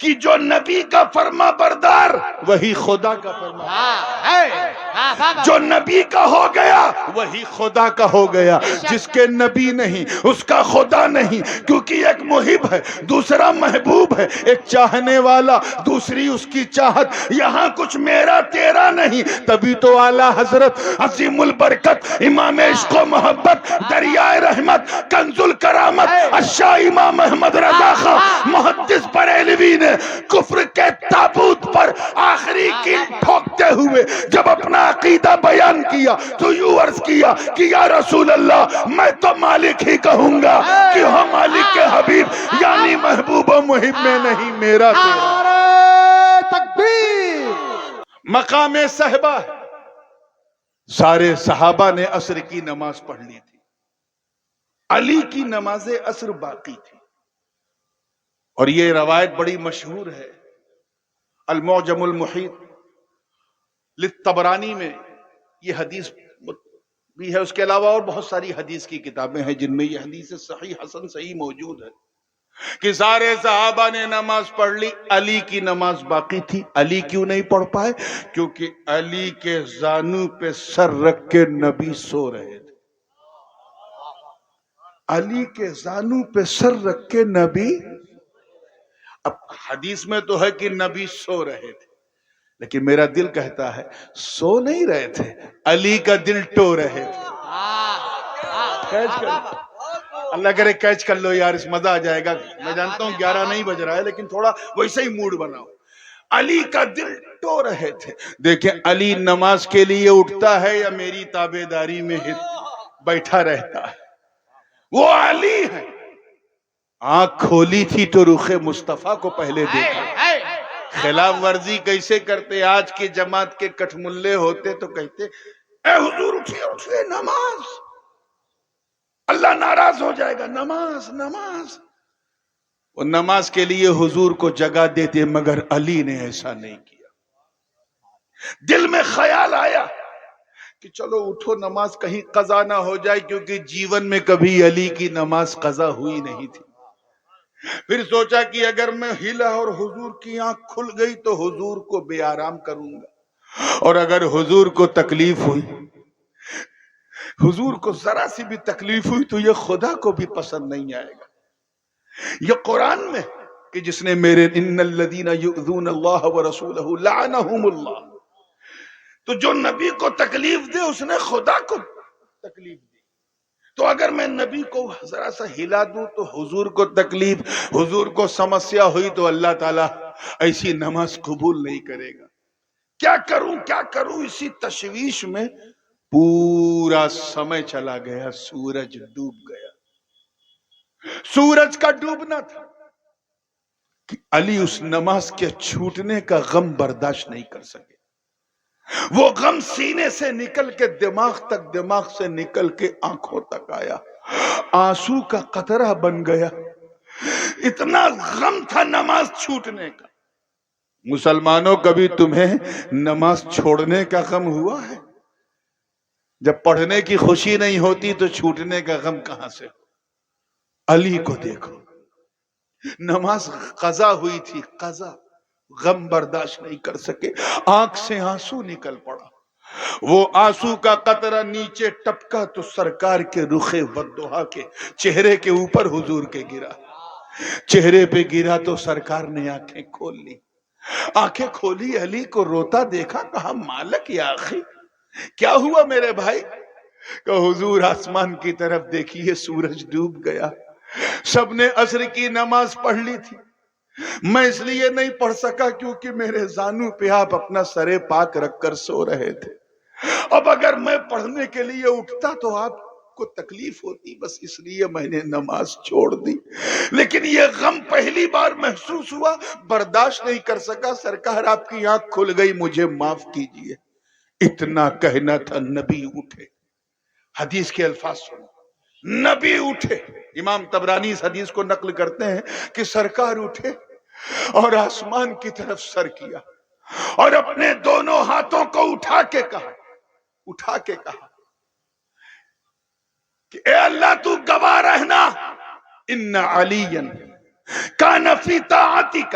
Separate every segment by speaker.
Speaker 1: کہ جو نبی کا فرما بردار وہی خدا کا فرما بردار، جو نبی کا ہو گیا وہی خدا کا ہو گیا، جس کے نبی نہیں اس کا خدا نہیں، کیونکہ ایک محب ہے دوسرا محبوب ہے، ایک چاہنے والا دوسری اس کی چاہت، یہاں کچھ میرا تیرا نہیں، تبھی تو اعلیٰ حضرت عظیم البرکت امام عشق و محبت دریائے رحمت کنز الکرامت الشاہ امام احمد رضا خان محدث بریلوی نے کفر کے تابوت پر آخری کیل ٹھوکتے ہوئے جب اپنا عقیدہ بیان کیا تو یوں عرض کیا کہ یا رسول اللہ میں تو مالک ہی کہوں گا کہ ہو مالک کے حبیب، یعنی محبوب و محب میں نہیں میرا تیرا۔
Speaker 2: تکبیر۔
Speaker 1: مقام صحبہ ہے، سارے صحابہ نے عصر کی نماز پڑھ لی تھی، علی کی نماز عصر باقی تھی، اور یہ روایت بڑی مشہور ہے، المعجم المحیط للطبرانی میں یہ حدیث بھی ہے، اس کے علاوہ اور بہت ساری حدیث کی کتابیں ہیں جن میں یہ حدیث صحیح حسن صحیح موجود ہے کہ سارے صحابہ نے نماز پڑھ لی، علی کی نماز باقی تھی۔ علی کیوں نہیں پڑھ پائے؟ کیونکہ علی کے زانو پہ سر رکھ کے نبی سو رہے تھے، علی کے زانو پہ سر رکھ کے نبی، اب حدیث میں تو ہے کہ نبی سو رہے تھے، لیکن میرا دل کہتا ہے سو نہیں رہے تھے، علی کا دل ٹو رہے تھے۔ کیچ کر لو، اللہ کرے کیچ کر لو یار، اس مزہ آ جائے گا۔ میں جانتا ہوں 11 نہیں بج رہا ہے، لیکن تھوڑا ویسے ہی موڈ بناؤ۔ علی کا دل ٹو رہے تھے۔ دیکھیں علی نماز کے لیے اٹھتا ہے یا میری تابعداری میں بیٹھا رہتا ہے؟ وہ علی ہے۔ آنکھ کھولی تھی تو رخ مصطفیٰ کو پہلے دیکھا۔ خلاف ورزی کیسے کرتے؟ آج کی جماعت کے کٹھملے ہوتے تو کہتے اے حضور اٹھئے اٹھئے، نماز، اللہ ناراض ہو جائے گا، نماز نماز۔ وہ نماز کے لیے حضور کو جگہ دیتے، مگر علی نے ایسا نہیں کیا۔ دل میں خیال آیا کہ چلو اٹھو نماز کہیں قضا نہ ہو جائے، کیونکہ جیون میں کبھی علی کی نماز قضا ہوئی نہیں تھی۔ پھر سوچا کہ اگر میں ہلا اور حضور کی آنکھ کھل گئی تو حضور کو بے آرام کروں گا، اور اگر حضور کو تکلیف ہوئی، حضور کو ذرا سی بھی تکلیف ہوئی تو یہ خدا کو بھی پسند نہیں آئے گا۔ یہ قرآن میں کہ جس نے میرے ان الذین یؤذون اللہ ورسولہ لعنہم اللہ، تو جو نبی کو تکلیف دے اس نے خدا کو تکلیف دی۔ تو اگر میں نبی کو ذرا سا ہلا دوں تو حضور کو تکلیف، حضور کو سمسیا ہوئی تو اللہ تعالیٰ ایسی نماز قبول نہیں کرے گا۔ کیا کروں کیا کروں، اسی تشویش میں پورا سمے چلا گیا، سورج ڈوب گیا۔ سورج کا ڈوبنا تھا کہ علی اس نماز کے چھوٹنے کا غم برداشت نہیں کر سکے۔ وہ غم سینے سے نکل کے دماغ تک، دماغ سے نکل کے آنکھوں تک آیا، آنسو کا قطرہ بن گیا۔ اتنا غم تھا نماز چھوٹنے کا۔ مسلمانوں کبھی تمہیں نماز چھوڑنے کا غم ہوا ہے؟ جب پڑھنے کی خوشی نہیں ہوتی تو چھوٹنے کا غم کہاں سے؟ علی کو دیکھو، نماز قضا ہوئی تھی، قضا، غم برداشت نہیں کر سکے، آنکھ سے آنسو نکل پڑا۔ وہ آنسو کا قطرہ نیچے ٹپکا تو سرکار کے رخ والضحا کے چہرے کے اوپر حضور کے گرا۔ چہرے پہ گرا تو سرکار نے آنکھیں کھول لی۔ آنکھیں کھولی، علی کو روتا دیکھا، کہا مالک یا اخی، کیا ہوا میرے بھائی؟ کہ حضور آسمان کی طرف دیکھیے، سورج ڈوب گیا۔ سب نے عصر کی نماز پڑھ لی تھی، میں اس لیے نہیں پڑھ سکا کیونکہ میرے زانو پہ آپ اپنا سر پاک رکھ کر سو رہے تھے۔ اب اگر میں پڑھنے کے لیے اٹھتا تو آپ کو تکلیف ہوتی، بس اس لیے میں نے نماز چھوڑ دی۔ لیکن یہ غم پہلی بار محسوس ہوا، برداشت نہیں کر سکا، سرکار آپ کی آنکھ کھل گئی، مجھے معاف کیجئے۔ اتنا کہنا تھا، نبی اٹھے۔ حدیث کے الفاظ سنو، نبی اٹھے۔ امام طبرانی اس حدیث کو نقل کرتے ہیں کہ سرکار اٹھے اور آسمان کی طرف سر کیا اور اپنے دونوں ہاتھوں کو اٹھا کے کہا کہ اے اللہ تو گواہ رہنا، ان علی کان فی طاعتک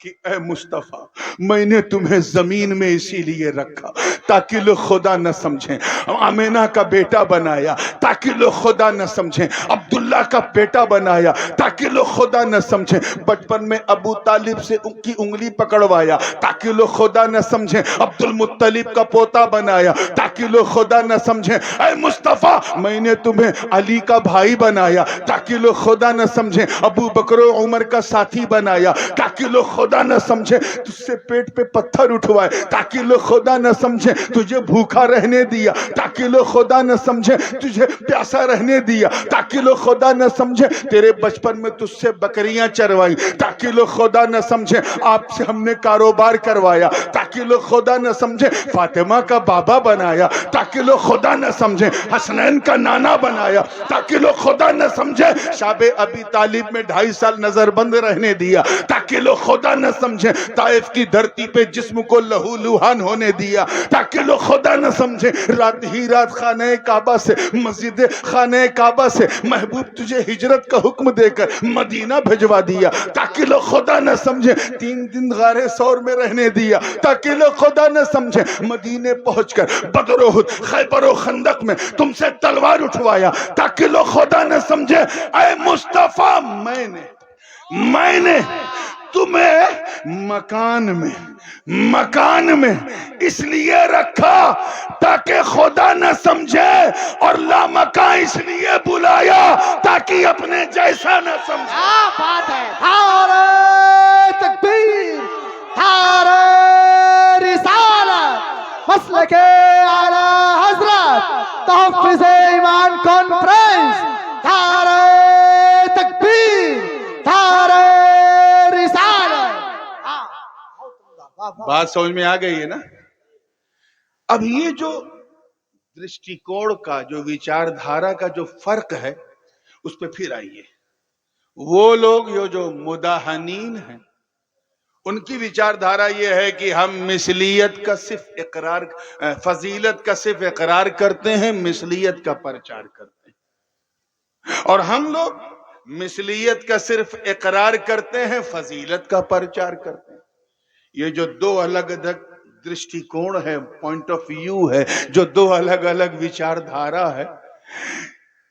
Speaker 1: کہ اے مصطفیٰ میں نے تمہیں زمین میں اسی لیے رکھا تاکہ لوگ خدا نہ سمجھیں، آمینہ کا بیٹا بنایا تاکہ لوگ خدا نہ سمجھیں، عبداللہ کا بیٹا بنایا تاکہ لوگ خدا نہ سمجھیں، بچپن میں ابو طالب سے ان کی انگلی پکڑوایا تاکہ لوگ خدا نہ سمجھیں، عبد المطلب کا پوتا بنایا تاکہ لوگ خدا نہ سمجھیں، اے مصطفیٰ میں نے تمہیں علی کا بھائی بنایا تاکہ لوگ خدا نہ سمجھیں، ابو بکر و عمر کا ساتھی بنایا تاکہ لوگ خدا نہ سمجھیں، تجھ سے پیٹ پہ پتھر اٹھوائے تاکہ لوگ خدا نہ سمجھیں، تجھے بھوکا رہنے دیا تاکہ لوگ خدا نہ سمجھیں، تجھے پیاسا رہنے دیا تاکہ لوگ خدا نہ سمجھیں، تیرے بچپن میں تجھ سے بکریاں چروائی تاکہ لوگ خدا نہ سمجھیں، آپ سے ہم نے کاروبار کروایا تاکہ لوگ خدا نہ سمجھیں، فاطمہ کا بابا بنایا تاکہ لوگ خدا نہ سمجھیں، حسنین کا نانا بنایا تاکہ لوگ خدا نہ سمجھیں، شاب ابی طالب میں 2.5 سال نظر بند رہنے دیا تاکہ لوگ خدا نہ سمجھیں، طائف کی دھرتی پہ جسم کو لہو لوہان ہونے دیا تاکہ لوگ خدا نہ سمجھیں، رات ہی رات خانہ کعبہ سے مسجد خانہ کعبہ سے محبوب تجھے ہجرت کا حکم دے کر مدینہ بھجوا دیا تاکہ لوگ خدا نہ سمجھیں، 3 دن غار ثور میں رہنے دیا تاکہ لوگ خدا نہ سمجھیں، مدینے پہنچ کر بدر و احد خیبر و خندق میں تم سے تلوار اٹھوایا تاکہ لوگ خدا نہ سمجھیں، اے مصطفیٰ میں نے تمہیں مکان میں اس لیے رکھا تاکہ خدا نہ سمجھے، اور لامکان اس لیے بلایا تاکہ اپنے جیسا نہ سمجھے۔
Speaker 3: کیا بات ہے،
Speaker 2: نعرہ تکبیر، نعرہ رسالت، مسلک اعلی حضرت تحفظ ایمان کانفرنس، نعرہ تکبیر، نعرہ رسالت۔
Speaker 1: بات سمجھ میں آ گئی ہے نا؟ اب یہ جو درشٹیکوڑ کا، جو وچار دھارا کا جو فرق ہے، اس پہ پھر آئیے۔ وہ لوگ جو مداحنین ہیں، ان کی وچار دھارا یہ ہے کہ ہم مثلیت کا صرف اقرار، فضیلت کا صرف اقرار کرتے ہیں، مثلیت کا پرچار کرتے ہیں، اور ہم لوگ مثلیت کا صرف اقرار کرتے ہیں، فضیلت کا پرچار کرتے ہیں۔ یہ جو 2 الگ الگ درشٹیکوڑ ہے، پوائنٹ آف ویو ہے، جو 2 الگ الگ وچار دھارا ہے،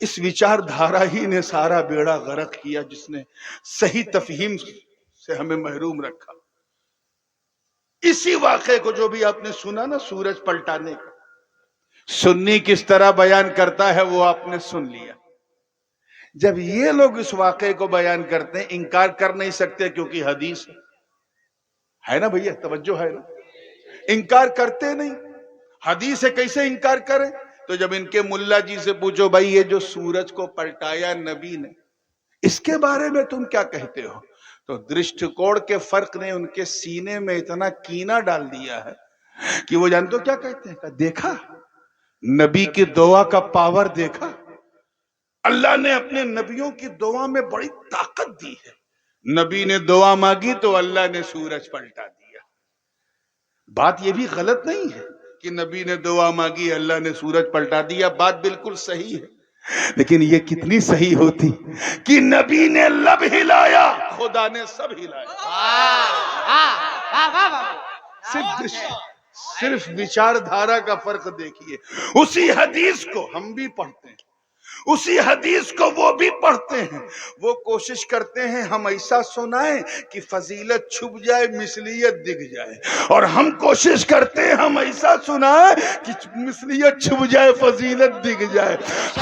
Speaker 1: اس وچار دھارا ہی نے سارا بیڑا غرق کیا، جس نے صحیح تفہیم سے ہمیں محروم رکھا۔ اسی واقعے کو جو بھی آپ نے سنا نا، سورج پلٹانے کا، سنی کس طرح بیان کرتا ہے وہ آپ نے سن لیا۔ جب یہ لوگ اس واقعے کو بیان کرتے ہیں، انکار کر نہیں سکتے کیونکہ حدیث ہے نا بھیا، توجہ ہے نا، انکار کرتے نہیں، حدیث ہے، کیسے انکار کریں؟ تو جب ان کے ملا جی سے پوچھو بھائی یہ جو سورج کو پلٹایا نبی نے، اس کے بارے میں تم کیا کہتے ہو؟ تو درشٹیکوڑ کے فرق نے ان کے سینے میں اتنا کینہ ڈال دیا ہے کہ وہ جانتے ہو کیا کہتے ہیں؟ دیکھا نبی کی دعا کا پاور، دیکھا اللہ نے اپنے نبیوں کی دعا میں بڑی طاقت دی ہے، نبی نے دعا مانگی تو اللہ نے سورج پلٹا دیا۔ بات یہ بھی غلط نہیں ہے کہ نبی نے دعا مانگی اللہ نے سورج پلٹا دیا، بات بالکل صحیح ہے، لیکن یہ کتنی صحیح ہوتی کہ نبی نے لب ہلایا، خدا نے سب ہلایا۔ صرف وچار دھارا کا فرق دیکھیے۔ اسی حدیث کو ہم بھی پڑھتے ہیں، اسی حدیث کو وہ بھی پڑھتے ہیں، وہ کوشش کرتے ہیں ہم ایسا سنائیں کہ فضیلت چھپ جائے، مثلیت دکھ جائے، اور ہم کوشش کرتے ہیں ہم ایسا سنائیں کہ مثلیت چھپ جائے، فضیلت دکھ جائے۔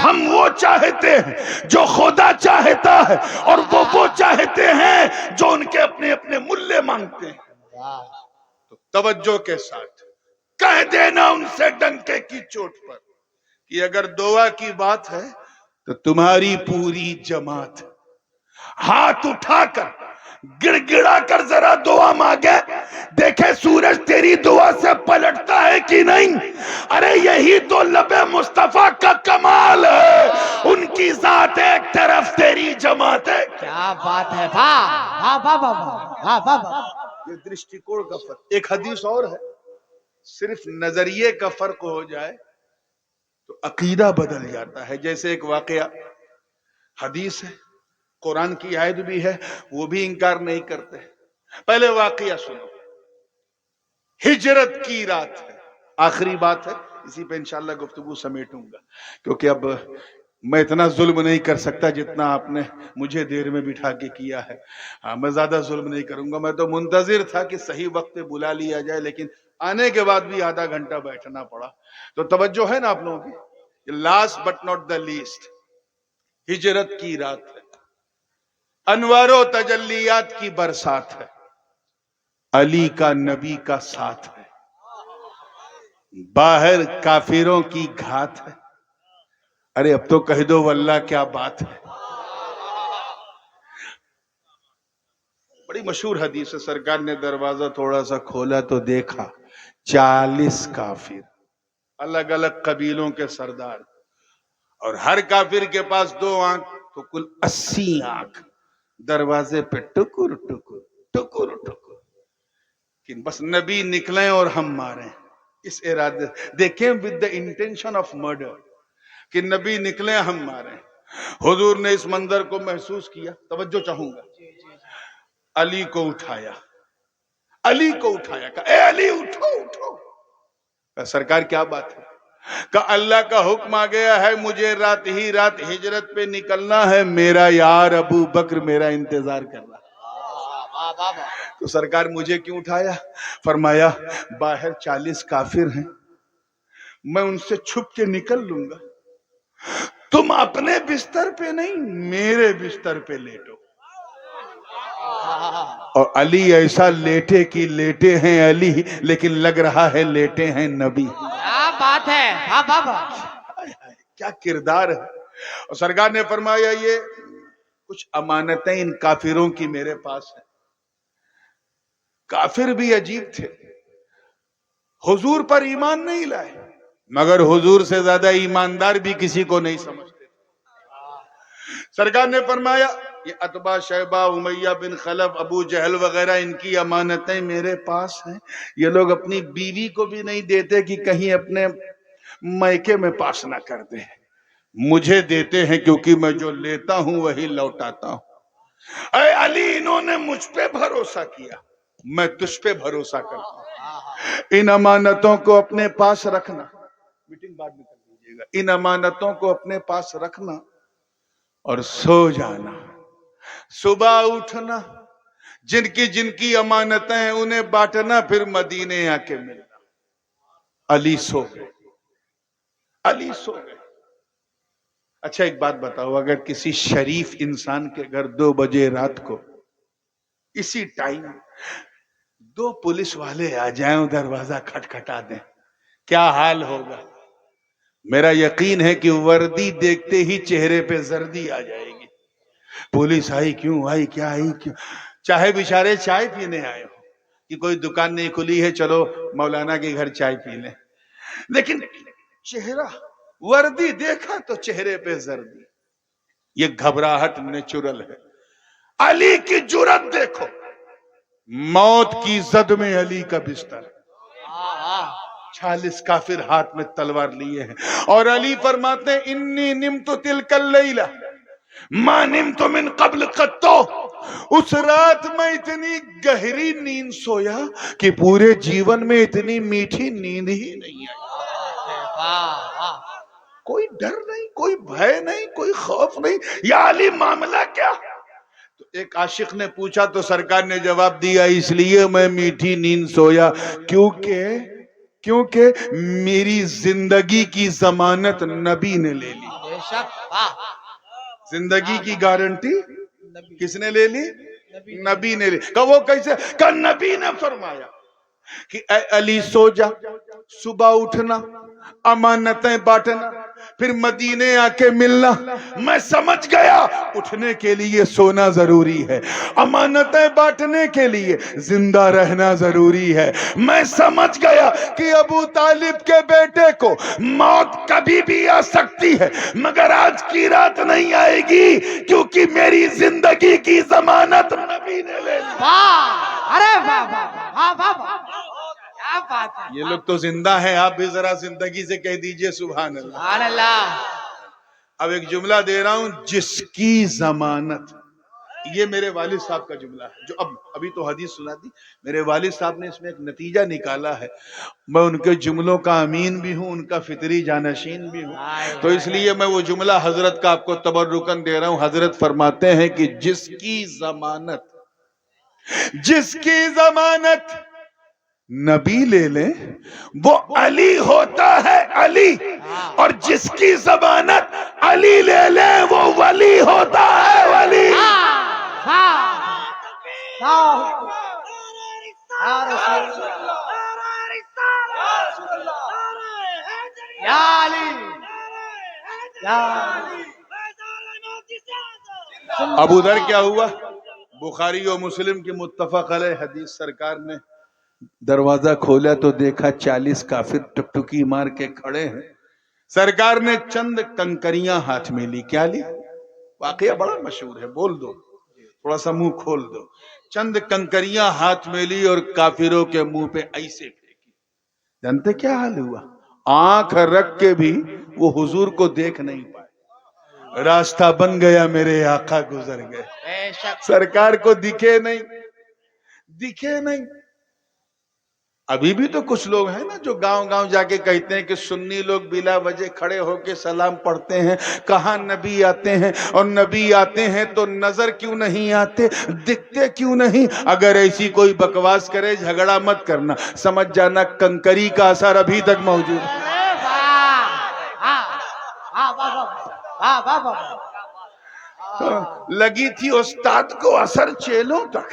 Speaker 1: ہم وہ چاہتے ہیں جو خدا چاہتا ہے، اور وہ چاہتے ہیں جو ان کے اپنے اپنے ملے مانگتے ہیں۔ تو توجہ کے ساتھ کہہ دینا ان سے ڈنکے کی چوٹ پر کہ اگر دعا کی بات ہے تو تمہاری پوری جماعت ہاتھ اٹھا کر گڑ گڑا کر ذرا دعا مانگے، دیکھے سورج تیری دعا سے پلٹتا ہے کہ نہیں۔ ارے یہی تو لب مصطفیٰ کا کمال ہے، ان کی ذات ایک طرف تیری جماعت ہے۔
Speaker 3: کیا بات ہے، واہ واہ واہ واہ واہ واہ۔
Speaker 1: یہ درشٹیکوڑ کا فرق۔ ایک حدیث اور ہے، صرف نظریے کا فرق ہو جائے تو عقیدہ بدل جاتا ہے۔ جیسے ایک واقعہ، حدیث ہے، قرآن کی آیت بھی ہے، وہ بھی انکار نہیں کرتے، پہلے واقعہ سنو. ہجرت کی رات ہے, آخری بات ہے, اسی پہ انشاءاللہ گفتگو سمیٹوں گا, کیونکہ اب میں اتنا ظلم نہیں کر سکتا جتنا آپ نے مجھے دیر میں بٹھا کے کیا ہے. میں زیادہ ظلم نہیں کروں گا. میں تو منتظر تھا کہ صحیح وقت پہ بلا لیا جائے, لیکن آنے کے بعد بھی آدھا گھنٹہ بیٹھنا پڑا. تو توجہ ہے نا آپ لوگوں کی. Last but not the least, ہجرت کی رات ہے, انوار و تجلیات کی برسات ہے, علی کا نبی کا ساتھ ہے, باہر کافروں کی گھات ہے. ارے اب تو کہہ دو واللہ کیا بات ہے. بڑی مشہور حدیث ہے, سرکار نے دروازہ تھوڑا سا کھولا تو دیکھا 40 کافر, الگ الگ قبیلوں کے سردار, اور ہر کافر کے پاس 2 آنکھ, تو کل 80 آنکھ دروازے پہ ٹکر ٹکر ٹکر ٹکر, کہ بس نبی نکلیں اور ہم ماریں. اس ارادے they came with the intention of murder, کہ نبی نکلیں ہم ماریں. حضور نے اس منظر کو محسوس کیا. توجہ چاہوں گا. علی کو اٹھایا, علی کو اٹھایا, کہا اے علی اٹھو اٹھو. کہا سرکار کیا بات ہے؟ کہا اللہ کا حکم آ گیا ہے, مجھے رات ہی رات ہجرت پہ نکلنا ہے, میرا یار ابو بکر میرا انتظار کر رہا ہے. تو سرکار مجھے کیوں اٹھایا؟ فرمایا باہر 40 کافر ہیں, میں ان سے چھپ کے نکل لوں گا, تم اپنے بستر پہ نہیں میرے بستر پہ لیٹو. اور علی ایسا لیٹے کی لیٹے ہیں علی, لیکن لگ رہا ہے لیٹے ہیں نبی.
Speaker 3: کیا بات ہے, واہ واہ واہ,
Speaker 1: کیا کردار ہے. اور سرکار نے فرمایا یہ کچھ امانتیں ان کافروں کی میرے پاس ہیں. کافر بھی عجیب تھے, حضور پر ایمان نہیں لائے, مگر حضور سے زیادہ ایماندار بھی کسی کو نہیں سمجھتے. سرکار نے فرمایا یہ اتبا شیبہ امیہ بن خلف ابو جہل وغیرہ ان کی امانتیں میرے پاس ہیں. یہ لوگ اپنی بیوی کو بھی نہیں دیتے کہ کہیں اپنے میکے میں پاس نہ کر دیں, مجھے دیتے ہیں کیونکہ میں جو لیتا ہوں وہی لوٹاتا ہوں. اے علی انہوں نے مجھ پہ بھروسہ کیا, میں تجھ پہ بھروسہ کرتا ہوں. ان امانتوں کو اپنے پاس رکھنا, میٹنگ بعد میں کر لیجیے گا. ان امانتوں کو اپنے پاس رکھنا اور سو جانا, صبح اٹھنا, جن کی امانتیں ہیں انہیں بانٹنا, پھر مدینے آ کے ملنا. علی سو گئے, علی سو گئے. اچھا ایک بات بتاؤ, اگر کسی شریف انسان کے گھر 2 بجے رات کو اسی ٹائم 2 پولیس والے آ جائیں اور دروازہ کھٹکھٹا دیں, کیا حال ہوگا؟ میرا یقین ہے کہ وردی دیکھتے ہی چہرے پہ زردی آ جائے گی. پولیس آئی کیوں آئی, کیا آئی کیوں, چاہے بیچارے چائے پینے آئے ہو کہ کوئی دکان نہیں کھلی ہے چلو مولانا کے گھر چائے پی لیں, لیکن چہرہ وردی دیکھا تو چہرے پہ زردی. یہ گھبراہٹ نیچرل ہے. علی کی جرات دیکھو, موت کی زد میں علی کا بستر, 40 کافر ہاتھ میں تلوار لیے ہیں, اور علی فرماتے ہیں انی نمت تلک اللیلہ ما نمت من قبل قطو. اس رات میں اتنی گہری نیند سویا کہ پورے جیون میں اتنی میٹھی نیند ہی نہیں آئی. کوئی ڈر نہیں, کوئی بھے نہیں, کوئی خوف نہیں. یا علی معاملہ کیا؟ تو ایک عاشق نے پوچھا تو سرکار نے جواب دیا اس لیے میں میٹھی نیند سویا کیونکہ میری زندگی کی ضمانت نبی نے لے لی.
Speaker 3: بے شک, واہ,
Speaker 1: زندگی کی گارنٹی کس نے لے لی؟ نبی نے لی. کہ وہ کیسے؟ کہ نبی نے فرمایا کہ اے علی سو جا, صبح اٹھنا, امانتیں بانٹنا, پھر مدینے آ کے ملنا. میں سمجھ گیا اٹھنے کے لیے سونا ضروری ہے, امانتیں بانٹنے کے لیے زندہ رہنا ضروری ہے. میں سمجھ گیا کہ ابو طالب کے بیٹے کو موت کبھی بھی آ سکتی ہے, مگر آج کی رات نہیں آئے گی کیونکہ میری زندگی کی ضمانت نبی نے لے لی.
Speaker 3: واہ, ارے واہ واہ واہ واہ واہ, کیا بات ہے.
Speaker 1: یہ لوگ تو زندہ ہیں, آپ بھی ذرا زندگی سے کہہ دیجئے سبحان اللہ.
Speaker 3: سبحان اللہ.
Speaker 1: اب ایک جملہ دے رہا ہوں, جس کی ضمانت یہ میرے والد صاحب کا جملہ ہے جو ابھی تو حدیث سنا دی. میرے والد صاحب نے اس میں ایک نتیجہ نکالا ہے. میں ان کے جملوں کا امین بھی ہوں, ان کا فطری جانشین بھی ہوں, تو اس لیے میں وہ جملہ حضرت کا آپ کو تبرکن دے رہا ہوں. حضرت فرماتے ہیں کہ جس کی ضمانت نبی لے لیں وہ علی ہوتا ہے علی, اور جس کی ضمانت علی لے لیں وہ ولی ہوتا ہے ولی. ابو ذر کیا ہوا؟ بخاری و مسلم کی متفق علیہ حدیث. سرکار نے دروازہ کھولا تو دیکھا 40 کافر ٹکٹکی مار کے کھڑے ہیں. سرکار نے چند کنکریاں ہاتھ میں لی. کیا لی؟ واقعہ بڑا مشہور ہے, بول دو, تھوڑا سا منہ کھول دو. چند کنکریاں ہاتھ میں لی اور کافروں کے منہ پہ ایسے پھینکی. جانتے کیا حال ہوا؟ آنکھ رکھ کے بھی وہ حضور کو دیکھ نہیں پائے. راستہ بن گیا, میرے آقا گزر گئے, سرکار کو دکھے نہیں. ابھی بھی تو کچھ لوگ ہیں نا جو گاؤں گاؤں جا کے کہتے ہیں کہ سنی لوگ بلا وجہ کھڑے ہو کے سلام پڑھتے ہیں. کہاں نبی آتے ہیں, اور نبی آتے ہیں تو نظر کیوں نہیں آتے, دکھتے کیوں نہیں؟ اگر ایسی کوئی بکواس کرے جھگڑا مت کرنا, سمجھ جانا کنکری کا اثر ابھی تک موجود ہے. لگی تھی استاد کو اثر چیلوں تک.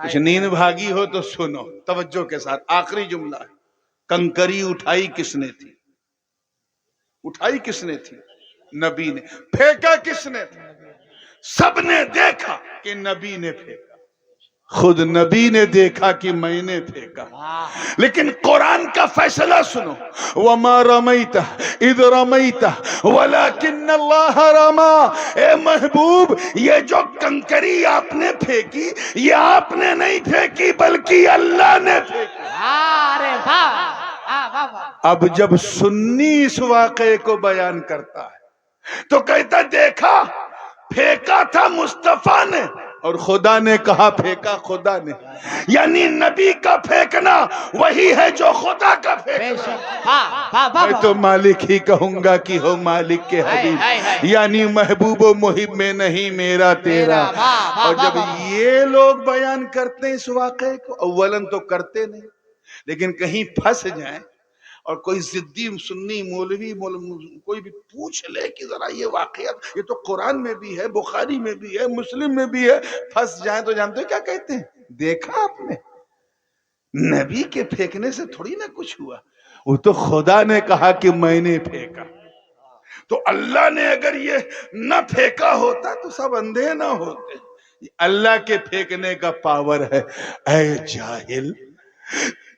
Speaker 1: کچھ نیند بھاگی ہو تو سنو توجہ کے ساتھ. آخری جملہ ہے. کنکری اٹھائی کس نے تھی؟ اٹھائی کس نے تھی؟ نبی نے. پھینکا کس نے تھا؟ سب نے دیکھا کہ نبی نے پھینکا. خود نبی نے دیکھا کہ میں نے پھینکا. لیکن قرآن کا فیصلہ سنو. وَمَا رَمَيْتَ اِذْ رَمَيْتَ وَلَكِنَّ اللَّهَ رَمَا. اے محبوب, یہ جو کنکری آپ نے پھینکی یہ آپ نے نہیں پھینکی بلکہ اللہ نے پھینکی. اب جب سنی اس واقعے کو بیان کرتا ہے تو کہتا دیکھا پھینکا تھا مصطفیٰ نے, اور خدا نے کہا پھینکا خدا نے. یعنی نبی کا پھینکنا وہی ہے جو خدا کا پھینکنا. میں تو مالک ہی کہوں گا کہ ہو مالک کے حبیب, یعنی محبوب و محب میں نہیں میرا تیرا. اور جب یہ لوگ بیان کرتے ہیں اس واقعے کو, اولاً تو کرتے نہیں, لیکن کہیں پھنس جائیں اور کوئی ضدی سنی مولوی کوئی بھی پوچھ لے کہ ذرا یہ واقعات یہ تو قرآن میں بھی ہے, بخاری میں بھی ہے, مسلم میں بھی ہے, پھنس جائیں تو جانتے ہو کیا کہتے ہیں؟ دیکھا آپ نے, نبی کے پھینکنے سے تھوڑی نہ کچھ ہوا, وہ تو خدا نے کہا کہ میں نے پھینکا. تو اللہ نے اگر یہ نہ پھینکا ہوتا تو سب اندھے نہ ہوتے. اللہ کے پھینکنے کا پاور ہے. اے جاہل,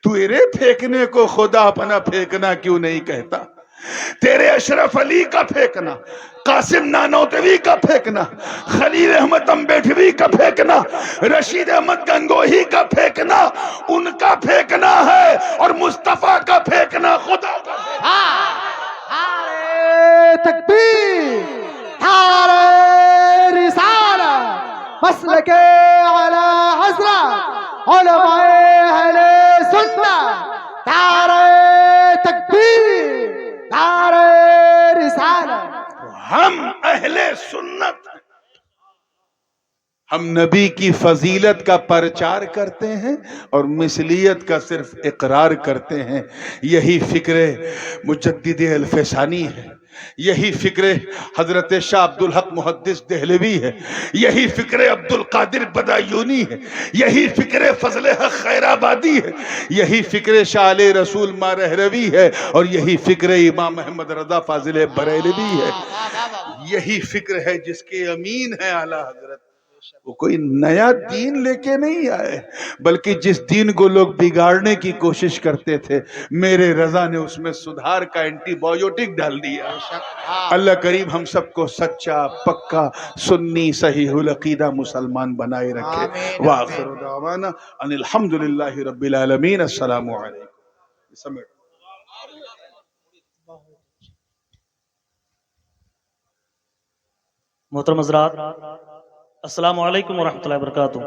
Speaker 1: تیرے پھینکنے کو خدا اپنا پھینکنا کیوں نہیں کہتا؟ تیرے اشرف علی کا پھینکنا, قاسم نانوتوی کا پھینکنا, خلیل احمد امبیڈوی کا پھینکنا, رشید احمد گنگوہی کا پھینکنا ان کا پھینکنا ہے, اور مصطفیٰ کا پھینکنا خدا کا پھینکنا.
Speaker 2: نعرہ تکبیر, نعرہ رسالت, مسلک اعلی حضرت علماء اہل سنت. نعرہ تکبیر, نعرہ رسالت.
Speaker 1: ہم اہل سنت, ہم نبی کی فضیلت کا پرچار کرتے ہیں اور مثلیت کا صرف اقرار کرتے ہیں. یہی فکر مجدد الفسانی ہے, یہی فکر حضرت شاہ عبدالحق محدث دہلوی ہے, یہی فکر عبد القادر بدایونی ہے, یہی فکر فضل حق خیر آبادی ہے, یہی فکر شاہ علیہ رسول مارہروی ہے, اور یہی فکر امام محمد رضا فاضل بریلوی ہے. یہی فکر ہے جس کے امین ہے اعلیٰ حضرت. وہ کوئی نیا دین لے کے نہیں آئے, بلکہ جس دین کو لوگ بگاڑنے کی کوشش کرتے تھے میرے رضا نے اس میں سدھار کا اینٹی بایوٹک ڈال دیا. اللہ کریم ہم سب کو سچا پکا سنی صحیح العقیدہ مسلمان بنائے رکھے. وآخر دعوانا ان الحمدللہ رب العالمین. السلام علیکم.
Speaker 4: محترم حضرات, السلام علیکم ورحمۃ اللہ وبرکاتہ.